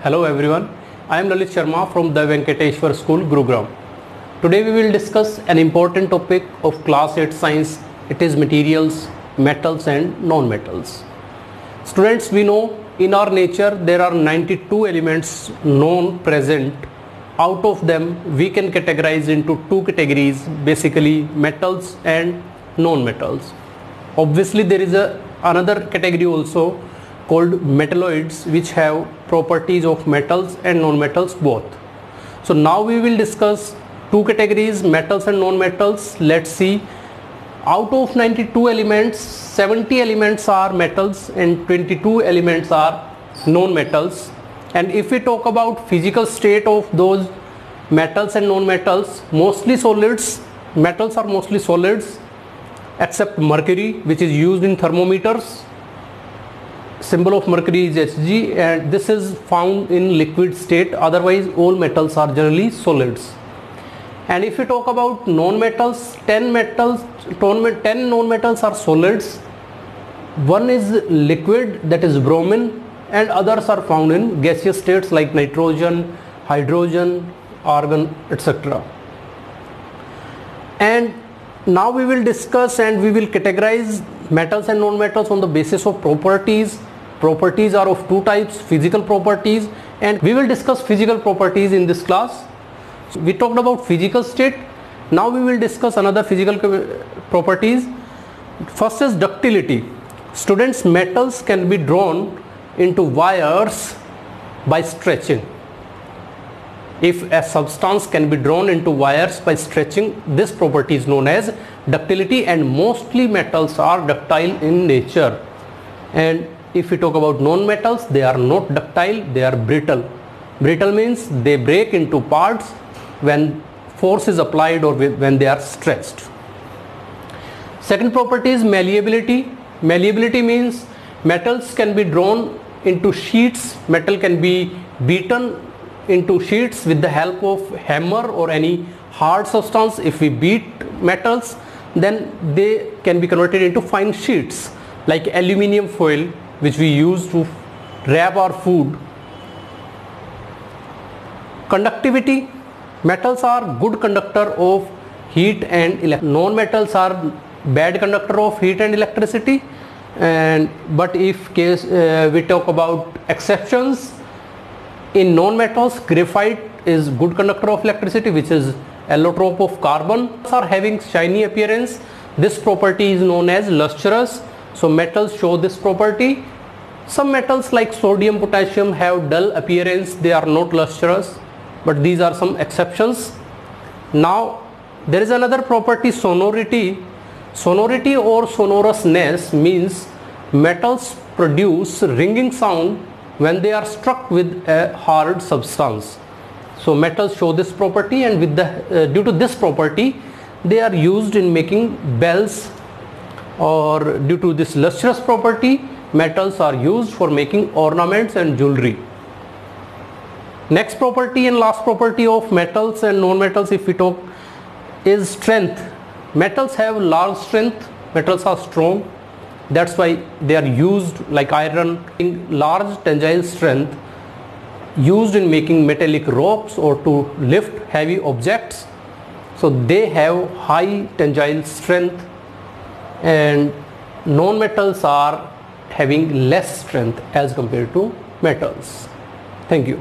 Hello everyone, I am Lalit Sharma from the Venkateshwar School, Gurugram. Today we will discuss an important topic of class 8 science. It is materials, metals and non-metals. Students, we know in our nature there are 92 elements known present. Out of them we can categorize into two categories, basically metals and non-metals. Obviously there is another category also called metalloids, which have properties of metals and non-metals both. So now we will discuss two categories, metals and non-metals. Let's see, out of 92 elements, 70 elements are metals and 22 elements are non-metals. And if we talk about physical state of those metals and non-metals, mostly solids. Metals are mostly solids except mercury, which is used in thermometers. Symbol of mercury is Hg, and this is found in liquid state. Otherwise all metals are generally solids. And if we talk about non-metals, 10 non-metals are solids. One is liquid, that is bromine, and others are found in gaseous states like nitrogen, hydrogen, argon, etc. And now we will discuss and we will categorize metals and non-metals on the basis of properties. Properties are of two types, physical properties, and we will discuss physical properties in this class. So we talked about physical state. Now we will discuss another physical properties. First is ductility. Students, metals can be drawn into wires by stretching. If a substance can be drawn into wires by stretching, this property is known as ductility, and mostly metals are ductile in nature. And if we talk about non-metals, they are not ductile, they are brittle. Brittle means they break into parts when force is applied or when they are stretched. Second property is malleability. Malleability means metals can be drawn into sheets. Metal can be beaten into sheets with the help of hammer or any hard substance. If we beat metals, then they can be converted into fine sheets, like aluminium foil, which we use to wrap our food. Conductivity. Metals are good conductor of heat and electricity. Non-metals are bad conductor of heat and electricity. But if we talk about exceptions, in non-metals, graphite is good conductor of electricity, which is allotrope of carbon. Are having shiny appearance. This property is known as lustrous. So metals show this property. Some metals like sodium, potassium have dull appearance. They are not lustrous, but these are some exceptions. Now there is another property, sonority. Sonority or sonorousness means metals produce ringing sound when they are struck with a hard substance. So metals show this property, and with due to this property they are used in making bells, or due to this lustrous property metals are used for making ornaments and jewelry. Next property and last property of metals and non-metals, if we talk, is strength. Metals have large strength. Metals are strong. That's why they are used, like iron, in large tensile strength, used in making metallic ropes or to lift heavy objects. So they have high tensile strength, and non-metals are having less strength as compared to metals. Thank you.